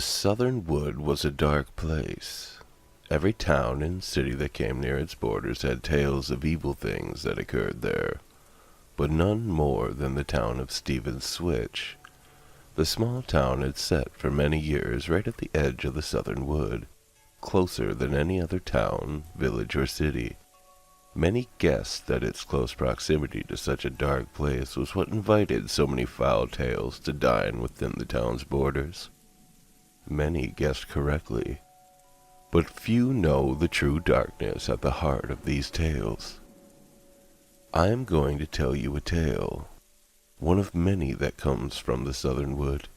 Southern Wood was a dark place. Every town and city that came near its borders had tales of evil things that occurred there, but none more than the town of Stephen's Switch. The small town had set for many years right at the edge of the Southern Wood, closer than any other town, village, or city. Many guessed that its close proximity to such a dark place was what invited so many foul tales to dine within the town's borders. Many guessed correctly, but few know the true darkness at the heart of these tales. I am going to tell you a tale, one of many that comes from the Southern Wood.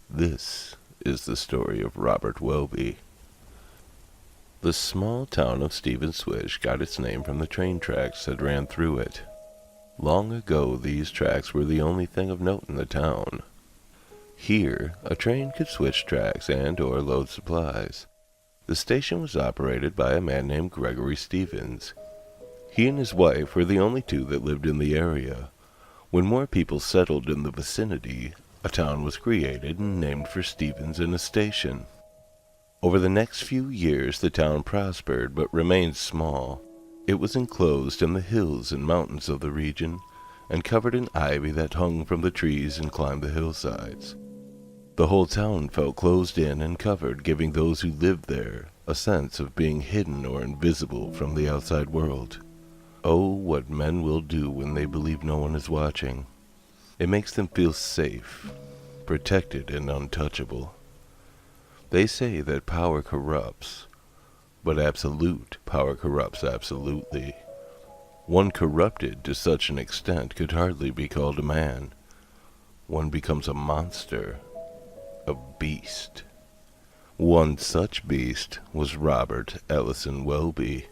This is the story of Robert Welby. The small town of Stephen's Switch got its name from the train tracks that ran through it. Long ago, these tracks were the only thing of note in the town. Here, a train could switch tracks and or load supplies. The station was operated by a man named Gregory Stevens. He and his wife were the only two that lived in the area. When more people settled in the vicinity, a town was created and named for Stevens and a station. Over the next few years, the town prospered but remained small. It was enclosed in the hills and mountains of the region and covered in ivy that hung from the trees and climbed the hillsides. The whole town felt closed in and covered, giving those who lived there a sense of being hidden or invisible from the outside world. Oh, what men will do when they believe no one is watching. It makes them feel safe, protected, and untouchable. They say that power corrupts, but absolute power corrupts absolutely. One corrupted to such an extent could hardly be called a man. One becomes a monster, a beast. One such beast was Robert Ellison Welby.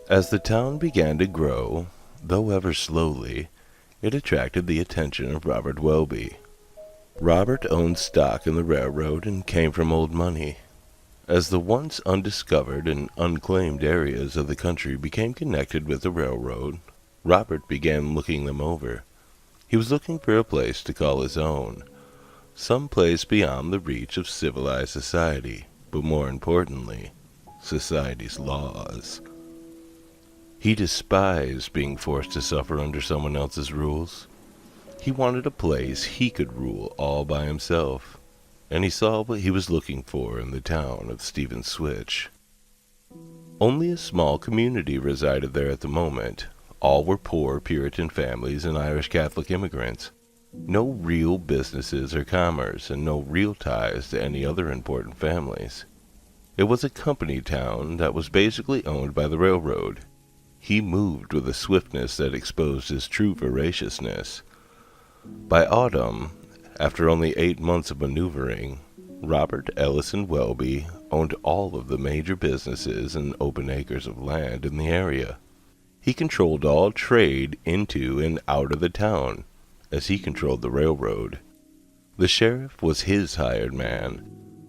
As the town began to grow, though ever slowly, it attracted the attention of Robert Welby. Robert owned stock in the railroad and came from old money. As the once undiscovered and unclaimed areas of the country became connected with the railroad, Robert began looking them over. He was looking for a place to call his own, some place beyond the reach of civilized society, but more importantly, society's laws. He despised being forced to suffer under someone else's rules. He wanted a place he could rule all by himself, and he saw what he was looking for in the town of Stephen's Switch. Only a small community resided there at the moment. All were poor Puritan families and Irish Catholic immigrants. No real businesses or commerce, and no real ties to any other important families. It was a company town that was basically owned by the railroad. He moved with a swiftness that exposed his true voraciousness. By autumn, after only 8 months of maneuvering, Robert Ellison Welby owned all of the major businesses and open acres of land in the area. He controlled all trade into and out of the town, as he controlled the railroad. The sheriff was his hired man,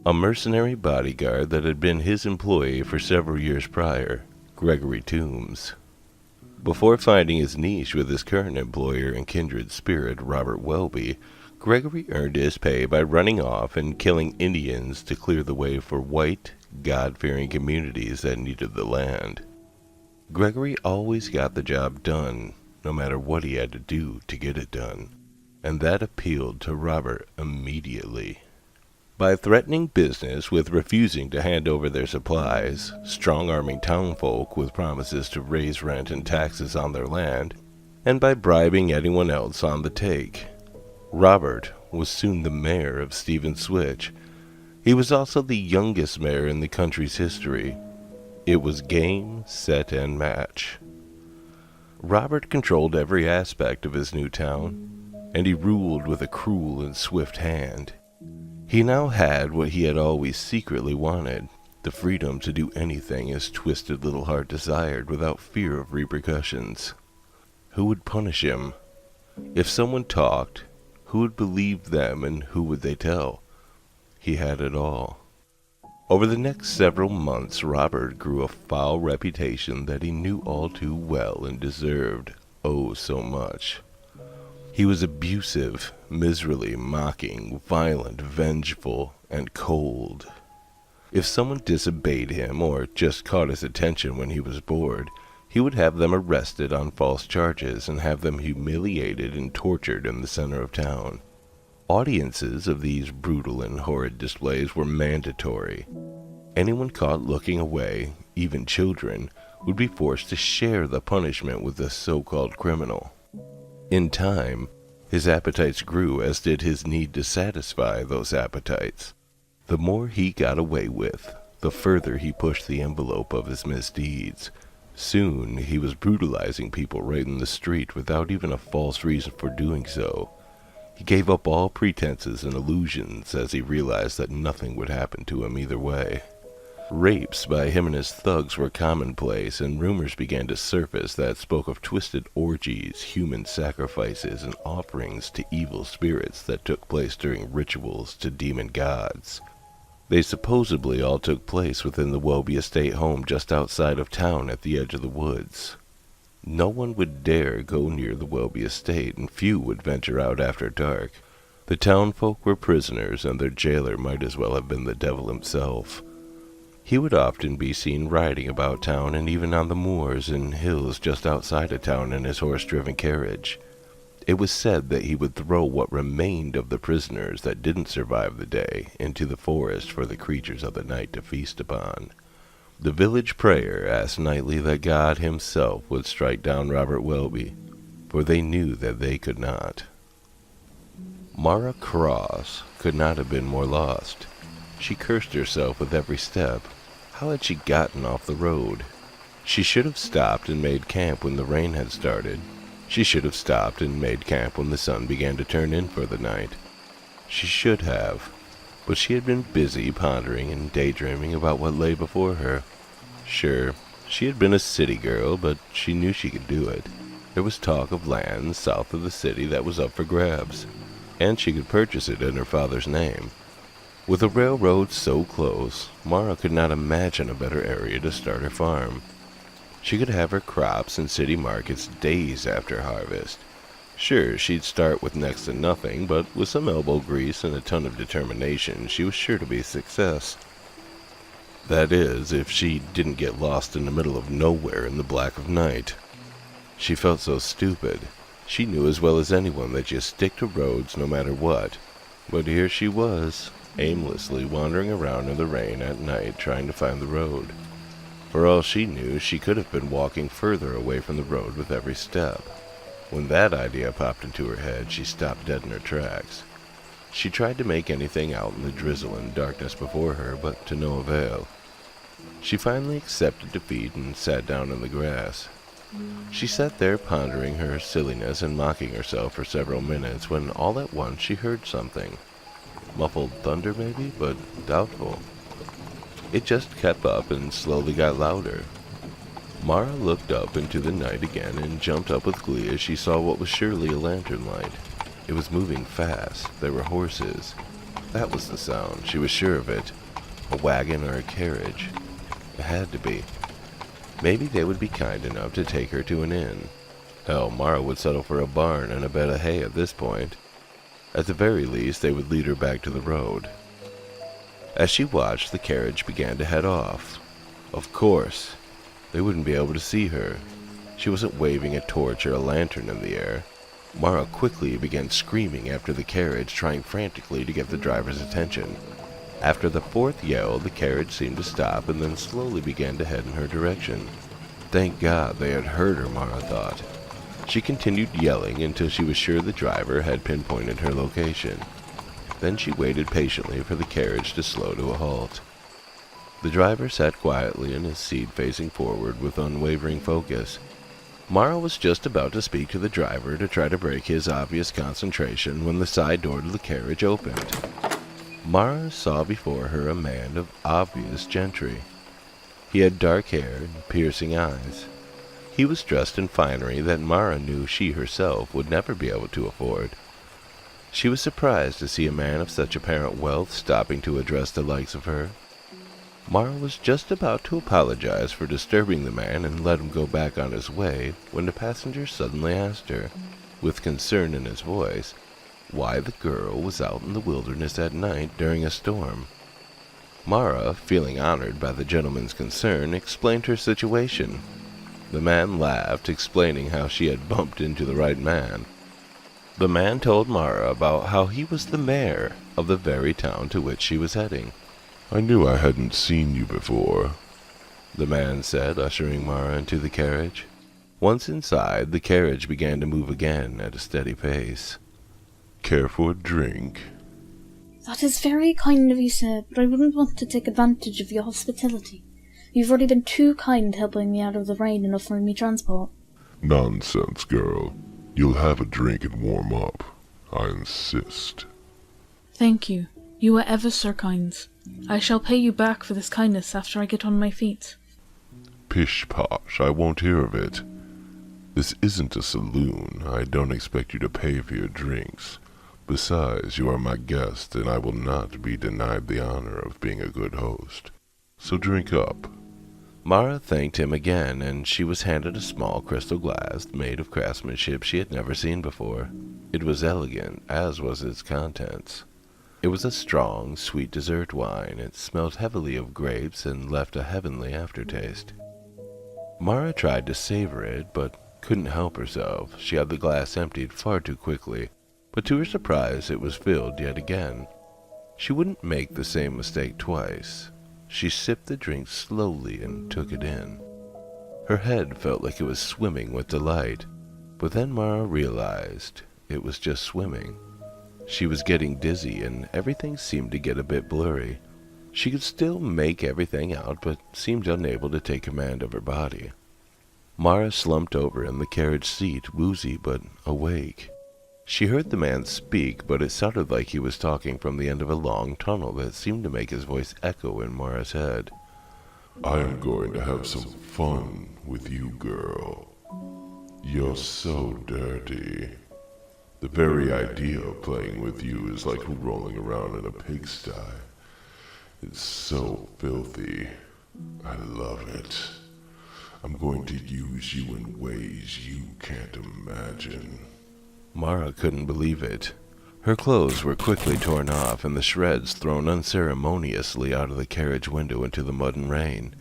a mercenary bodyguard that had been his employee for several years prior, Gregory Toombs. Before finding his niche with his current employer and kindred spirit, Robert Welby, Gregory earned his pay by running off and killing Indians to clear the way for white, God-fearing communities that needed the land. Gregory always got the job done, no matter what he had to do to get it done, and that appealed to Robert immediately. By threatening business with refusing to hand over their supplies, strong-arming townfolk with promises to raise rent and taxes on their land, and by bribing anyone else on the take, Robert was soon the mayor of Stephen's Switch. He was also the youngest mayor in the country's history. It was game, set, and match. Robert controlled every aspect of his new town, and he ruled with a cruel and swift hand. He now had what he had always secretly wanted, the freedom to do anything his twisted little heart desired without fear of repercussions. Who would punish him? If someone talked, who would believe them and who would they tell? He had it all. Over the next several months, Robert grew a foul reputation that he knew all too well and deserved, oh so much. He was abusive, miserly, mocking, violent, vengeful, and cold. If someone disobeyed him or just caught his attention when he was bored, he would have them arrested on false charges and have them humiliated and tortured in the center of town. Audiences of these brutal and horrid displays were mandatory. Anyone caught looking away, even children, would be forced to share the punishment with the so-called criminal. In time, his appetites grew, as did his need to satisfy those appetites. The more he got away with, the further he pushed the envelope of his misdeeds. Soon, he was brutalizing people right in the street without even a false reason for doing so. He gave up all pretenses and illusions as he realized that nothing would happen to him either way. Rapes by him and his thugs were commonplace, and rumors began to surface that spoke of twisted orgies, human sacrifices, and offerings to evil spirits that took place during rituals to demon gods. They supposedly all took place within the Welby estate home just outside of town at the edge of the woods. No one would dare go near the Welby estate, and few would venture out after dark. The townfolk were prisoners, and their jailer might as well have been the devil himself. He would often be seen riding about town and even on the moors and hills just outside of town in his horse-driven carriage. It was said that he would throw what remained of the prisoners that didn't survive the day into the forest for the creatures of the night to feast upon. The village prayer asked nightly that God himself would strike down Robert Welby, for they knew that they could not. Mara Cross could not have been more lost. She cursed herself with every step. How had she gotten off the road? She should have stopped and made camp when the rain had started. She should have stopped and made camp when the sun began to turn in for the night. She should have, but she had been busy pondering and daydreaming about what lay before her. Sure, she had been a city girl, but she knew she could do it. There was talk of land south of the city that was up for grabs, and she could purchase it in her father's name. With a railroad so close, Mara could not imagine a better area to start her farm. She could have her crops in city markets days after harvest. Sure, she'd start with next to nothing, but with some elbow grease and a ton of determination, she was sure to be a success. That is, if she didn't get lost in the middle of nowhere in the black of night. She felt so stupid. She knew as well as anyone that you stick to roads no matter what. But here she was, aimlessly wandering around in the rain at night trying to find the road. For all she knew, she could have been walking further away from the road with every step. When that idea popped into her head, she stopped dead in her tracks. She tried to make anything out in the drizzle and darkness before her, but to no avail. She finally accepted defeat and sat down in the grass. She sat there pondering her silliness and mocking herself for several minutes when all at once she heard something. Muffled thunder maybe, but doubtful. It just kept up and slowly got louder. Mara looked up into the night again and jumped up with glee as she saw what was surely a lantern light. It was moving fast. There were horses. That was the sound. She was sure of it. A wagon or a carriage. It had to be. Maybe they would be kind enough to take her to an inn. Hell, Mara would settle for a barn and a bed of hay at this point. At the very least, they would lead her back to the road. As she watched, the carriage began to head off. Of course, they wouldn't be able to see her. She wasn't waving a torch or a lantern in the air. Mara quickly began screaming after the carriage, trying frantically to get the driver's attention. After the fourth yell, the carriage seemed to stop and then slowly began to head in her direction. Thank God they had heard her, Mara thought. She continued yelling until she was sure the driver had pinpointed her location. Then she waited patiently for the carriage to slow to a halt. The driver sat quietly in his seat facing forward with unwavering focus. Mara was just about to speak to the driver to try to break his obvious concentration when the side door to the carriage opened. Mara saw before her a man of obvious gentry. He had dark hair and piercing eyes. He was dressed in finery that Mara knew she herself would never be able to afford. She was surprised to see a man of such apparent wealth stopping to address the likes of her. Mara was just about to apologize for disturbing the man and let him go back on his way when the passenger suddenly asked her, with concern in his voice, why the girl was out in the wilderness at night during a storm. Mara, feeling honored by the gentleman's concern, explained her situation. The man laughed, explaining how she had bumped into the right man. The man told Mara about how he was the mayor of the very town to which she was heading. "I knew I hadn't seen you before," the man said, ushering Mara into the carriage. Once inside, the carriage began to move again at a steady pace. "Care for a drink?" That is very kind of you, sir, but I wouldn't want to take advantage of your hospitality. You've already been too kind helping me out of the rain and offering me transport. "Nonsense, girl. You'll have a drink and warm up. I insist." Thank you. You are ever so kind. I shall pay you back for this kindness after I get on my feet. "Pish-posh, I won't hear of it. This isn't a saloon. I don't expect you to pay for your drinks. Besides, you are my guest, and I will not be denied the honor of being a good host. So drink up." Mara thanked him again, and she was handed a small crystal glass made of craftsmanship she had never seen before. It was elegant, as was its contents. It was a strong, sweet dessert wine. It smelled heavily of grapes and left a heavenly aftertaste. Mara tried to savor it, but couldn't help herself. She had the glass emptied far too quickly, but to her surprise it was filled yet again. She wouldn't make the same mistake twice. She sipped the drink slowly and took it in. Her head felt like it was swimming with delight, but then Mara realized it was just swimming. She was getting dizzy, and everything seemed to get a bit blurry. She could still make everything out, but seemed unable to take command of her body. Mara slumped over in the carriage seat, woozy but awake. She heard the man speak, but it sounded like he was talking from the end of a long tunnel that seemed to make his voice echo in Mara's head. "I am going to have some fun with you, girl. You're so dirty. The very idea of playing with you is like rolling around in a pigsty. It's so filthy. I love it. I'm going to use you in ways you can't imagine." Mara couldn't believe it. Her clothes were quickly torn off and the shreds thrown unceremoniously out of the carriage window into the mud and rain.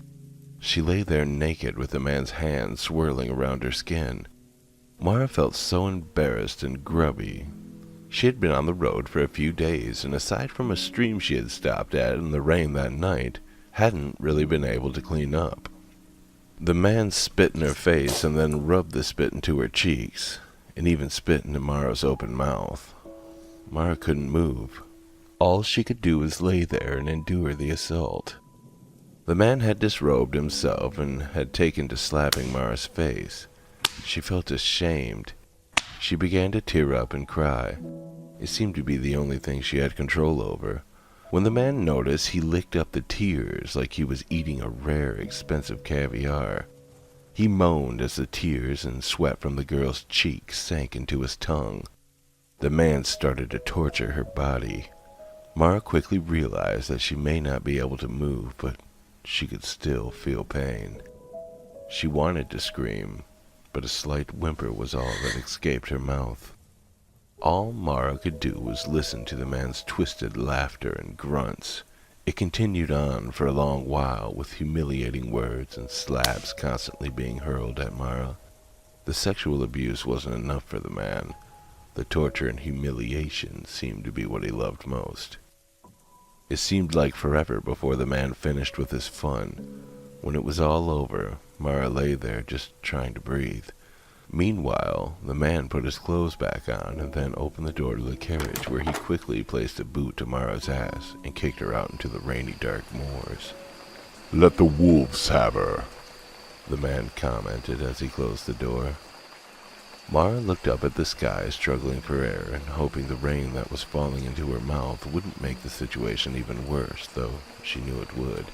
She lay there naked with the man's hands swirling around her skin. Mara felt so embarrassed and grubby. She had been on the road for a few days, and aside from a stream she had stopped at in the rain that night, hadn't really been able to clean up. The man spit in her face and then rubbed the spit into her cheeks, and even spit into Mara's open mouth. Mara couldn't move. All she could do was lay there and endure the assault. The man had disrobed himself and had taken to slapping Mara's face. She felt ashamed. She began to tear up and cry. It seemed to be the only thing she had control over. When the man noticed, he licked up the tears like he was eating a rare, expensive caviar. He moaned as the tears and sweat from the girl's cheeks sank into his tongue. The man started to torture her body. Mara quickly realized that she may not be able to move, but she could still feel pain. She wanted to scream, but a slight whimper was all that escaped her mouth. All Mara could do was listen to the man's twisted laughter and grunts. It continued on for a long while, with humiliating words and slaps constantly being hurled at Mara. The sexual abuse wasn't enough for the man. The torture and humiliation seemed to be what he loved most. It seemed like forever before the man finished with his fun. When it was all over, Mara lay there just trying to breathe. Meanwhile, the man put his clothes back on and then opened the door to the carriage, where he quickly placed a boot to Mara's ass and kicked her out into the rainy, dark moors. "Let the wolves have her," the man commented as he closed the door. Mara looked up at the sky, struggling for air and hoping the rain that was falling into her mouth wouldn't make the situation even worse, though she knew it would.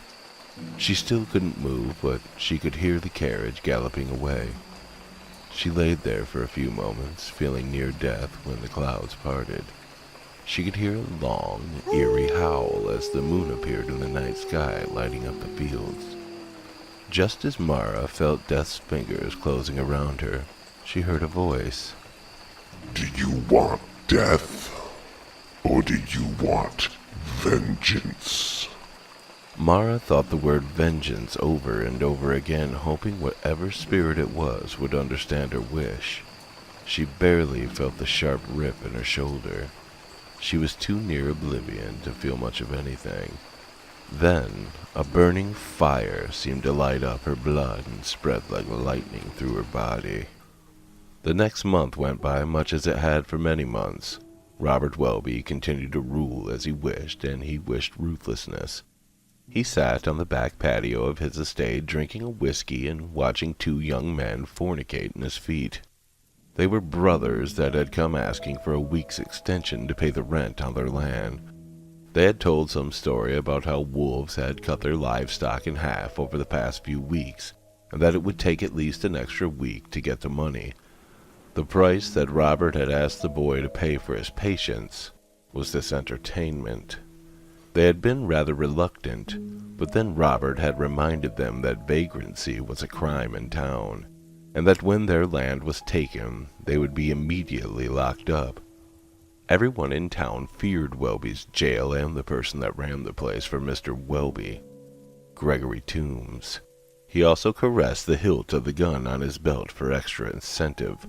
She still couldn't move, but she could hear the carriage galloping away. She laid there for a few moments, feeling near death, when the clouds parted. She could hear a long, eerie howl as the moon appeared in the night sky, lighting up the fields. Just as Mara felt death's fingers closing around her, she heard a voice. "Do you want death?" Or do you want vengeance? Mara thought the word vengeance over and over again, hoping whatever spirit it was would understand her wish. She barely felt the sharp rip in her shoulder. She was too near oblivion to feel much of anything. Then, a burning fire seemed to light up her blood and spread like lightning through her body. The next month went by much as it had for many months. Robert Welby continued to rule as he wished, and he wished ruthlessness. He sat on the back patio of his estate drinking a whiskey and watching two young men fornicate in his feet. They were brothers that had come asking for a week's extension to pay the rent on their land. They had told some story about how wolves had cut their livestock in half over the past few weeks, and that it would take at least an extra week to get the money. The price that Robert had asked the boy to pay for his patience was this entertainment. They had been rather reluctant, but then Robert had reminded them that vagrancy was a crime in town, and that when their land was taken, they would be immediately locked up. Everyone in town feared Welby's jail and the person that ran the place for Mr. Welby, Gregory Toombs. He also caressed the hilt of the gun on his belt for extra incentive.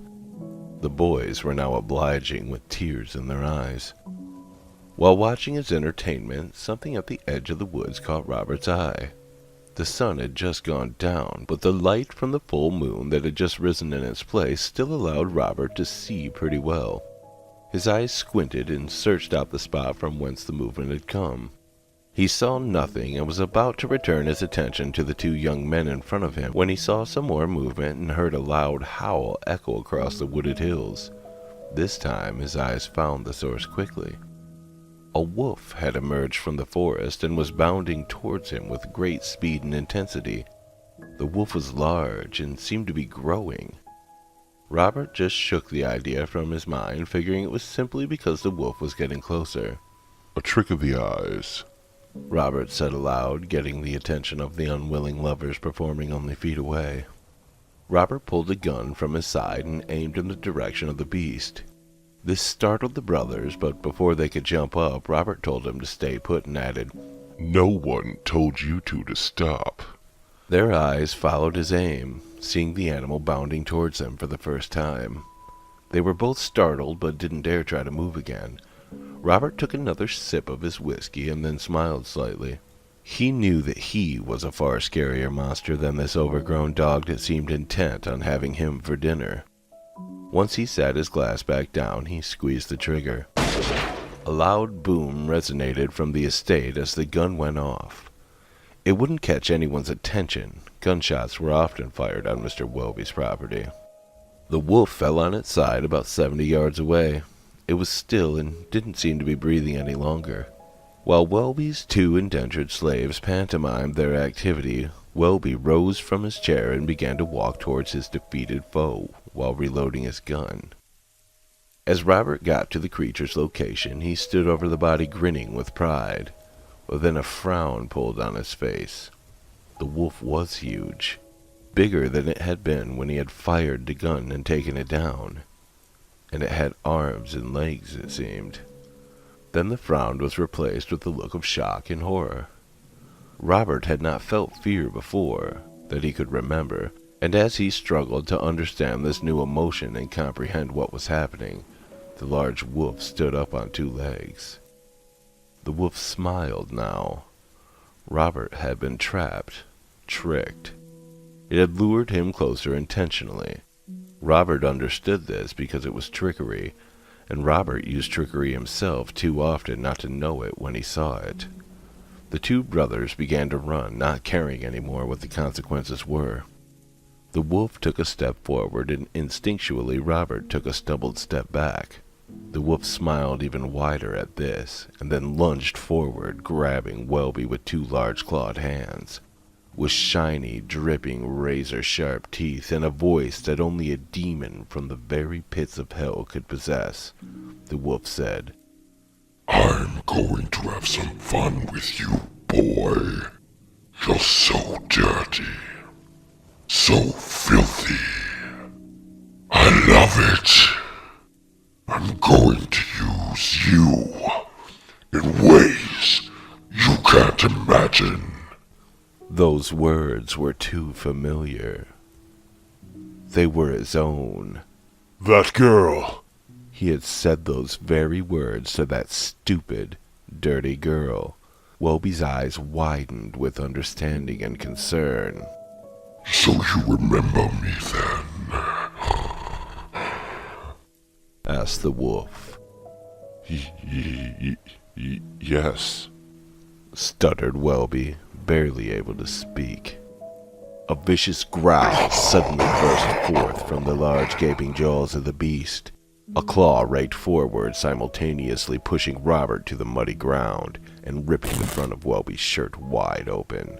The boys were now obliging with tears in their eyes. While watching his entertainment, something at the edge of the woods caught Robert's eye. The sun had just gone down, but the light from the full moon that had just risen in its place still allowed Robert to see pretty well. His eyes squinted and searched out the spot from whence the movement had come. He saw nothing and was about to return his attention to the two young men in front of him when he saw some more movement and heard a loud howl echo across the wooded hills. This time his eyes found the source quickly. A wolf had emerged from the forest and was bounding towards him with great speed and intensity. The wolf was large and seemed to be growing. Robert just shook the idea from his mind, figuring it was simply because the wolf was getting closer. A trick of the eyes, Robert said aloud, getting the attention of the unwilling lovers performing only feet away. Robert pulled a gun from his side and aimed in the direction of the beast. This startled the brothers, but before they could jump up, Robert told them to stay put and added, "No one told you two to stop." Their eyes followed his aim, seeing the animal bounding towards them for the first time. They were both startled, but didn't dare try to move again. Robert took another sip of his whiskey and then smiled slightly. He knew that he was a far scarier monster than this overgrown dog that seemed intent on having him for dinner. Once he sat his glass back down, he squeezed the trigger. A loud boom resonated from the estate as the gun went off. It wouldn't catch anyone's attention. Gunshots were often fired on Mr. Welby's property. The wolf fell on its side about 70 yards away. It was still and didn't seem to be breathing any longer. While Welby's two indentured slaves pantomimed their activity, Welby rose from his chair and began to walk towards his defeated foe while reloading his gun. As Robert got to the creature's location, he stood over the body grinning with pride. But then a frown pulled on his face. The wolf was huge, bigger than it had been when he had fired the gun and taken it down. And it had arms and legs, it seemed. Then the frown was replaced with a look of shock and horror. Robert had not felt fear before, that he could remember, and as he struggled to understand this new emotion and comprehend what was happening, the large wolf stood up on two legs. The wolf smiled now. Robert had been trapped, tricked. It had lured him closer intentionally. Robert understood this because it was trickery, and Robert used trickery himself too often not to know it when he saw it. The two brothers began to run, not caring anymore what the consequences were. The wolf took a step forward, and instinctually Robert took a stumbled step back. The wolf smiled even wider at this, and then lunged forward, grabbing Welby with two large clawed hands. With shiny, dripping, razor-sharp teeth and a voice that only a demon from the very pits of hell could possess, the wolf said, "I'm going to have some fun with you, boy. You're so dirty. So filthy. I love it. I'm going to use you can't imagine. Those words were too familiar. They were his own. That girl. He had said those very words to that stupid, dirty girl. Welby's eyes widened with understanding and concern. So you remember me then? Asked the wolf. Yes. Stuttered Welby, barely able to speak. A vicious growl suddenly burst forth from the large gaping jaws of the beast. A claw raked forward, simultaneously pushing Robert to the muddy ground and ripping the front of Welby's shirt wide open.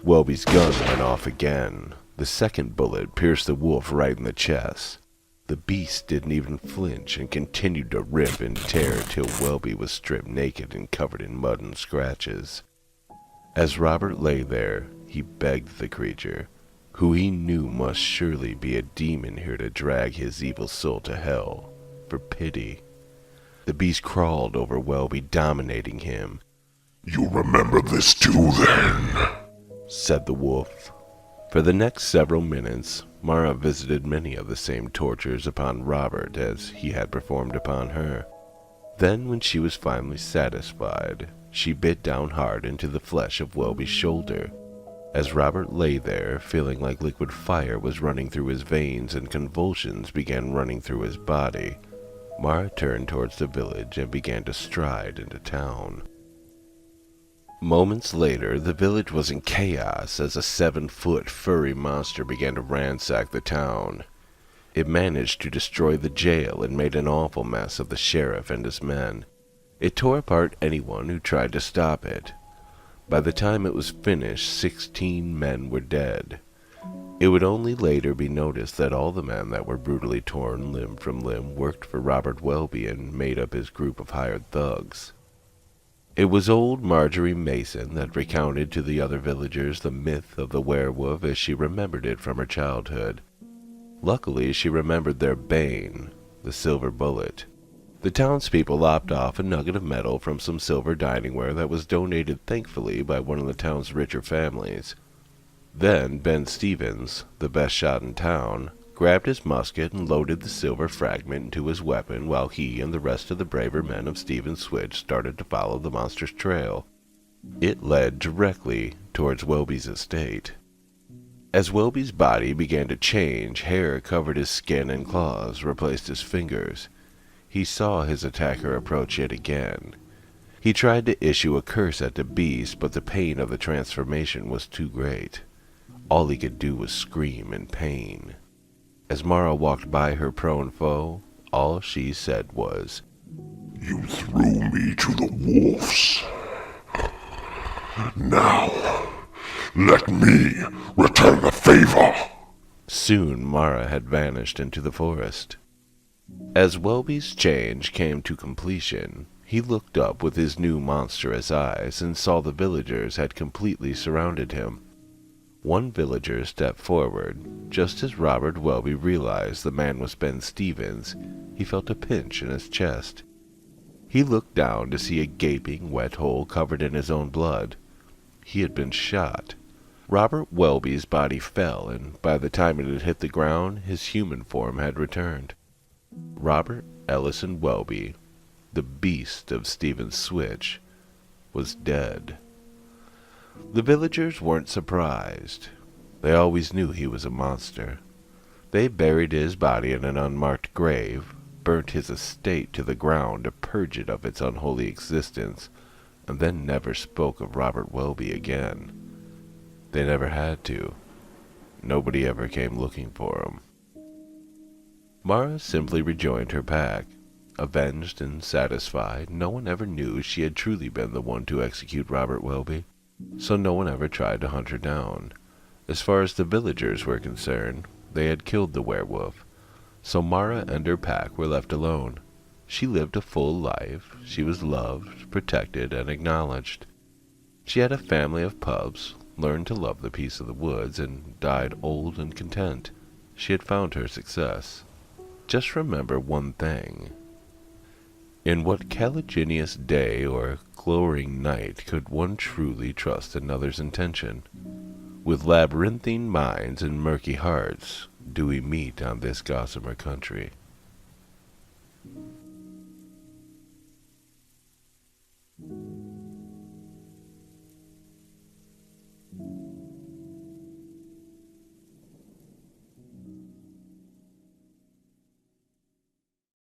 Welby's gun went off again. The second bullet pierced the wolf right in the chest. The beast didn't even flinch and continued to rip and tear till Welby was stripped naked and covered in mud and scratches. As Robert lay there, he begged the creature, who he knew must surely be a demon here to drag his evil soul to hell, for pity. The beast crawled over Welby, dominating him. You remember this too, then? Said the wolf. For the next several minutes, Mara visited many of the same tortures upon Robert as he had performed upon her. Then, when she was finally satisfied, she bit down hard into the flesh of Welby's shoulder. As Robert lay there, feeling like liquid fire was running through his veins and convulsions began running through his body, Mara turned towards the village and began to stride into town. Moments later, the village was in chaos as a 7-foot furry monster began to ransack the town. It managed to destroy the jail and made an awful mess of the sheriff and his men. It tore apart anyone who tried to stop it. By the time it was finished, 16 men were dead. It would only later be noticed that all the men that were brutally torn limb from limb worked for Robert Welby and made up his group of hired thugs. It was old Marjorie Mason that recounted to the other villagers the myth of the werewolf as she remembered it from her childhood. Luckily, she remembered their bane, the silver bullet. The townspeople lopped off a nugget of metal from some silver diningware that was donated thankfully by one of the town's richer families. Then Ben Stevens, the best shot in town, grabbed his musket and loaded the silver fragment into his weapon while he and the rest of the braver men of Stevens Switch started to follow the monster's trail. It led directly towards Welby's estate. As Welby's body began to change, hair covered his skin and claws replaced his fingers. He saw his attacker approach yet again. He tried to issue a curse at the beast, but the pain of the transformation was too great. All he could do was scream in pain. As Mara walked by her prone foe, all she said was, You threw me to the wolves. Now, let me return the favor. Soon Mara had vanished into the forest. As Welby's change came to completion, he looked up with his new monstrous eyes and saw the villagers had completely surrounded him. One villager stepped forward. Just as Robert Welby realized the man was Ben Stevens, he felt a pinch in his chest. He looked down to see a gaping, wet hole covered in his own blood. He had been shot. Robert Welby's body fell, and by the time it had hit the ground, his human form had returned. Robert Ellison Welby, the beast of Stevens Switch, was dead. The villagers weren't surprised. They always knew he was a monster. They buried his body in an unmarked grave, burnt his estate to the ground to purge it of its unholy existence, and then never spoke of Robert Welby again. They never had to. Nobody ever came looking for him. Mara simply rejoined her pack. Avenged and satisfied, no one ever knew she had truly been the one to execute Robert Welby, so no one ever tried to hunt her down. As far as the villagers were concerned, they had killed the werewolf, so Mara and her pack were left alone. She lived a full life. She was loved, protected, and acknowledged. She had a family of pups, learned to love the peace of the woods, and died old and content. She had found her success. Just remember one thing. In what caliginious day or glowing night could one truly trust another's intention? With labyrinthine minds and murky hearts do we meet on this gossamer country.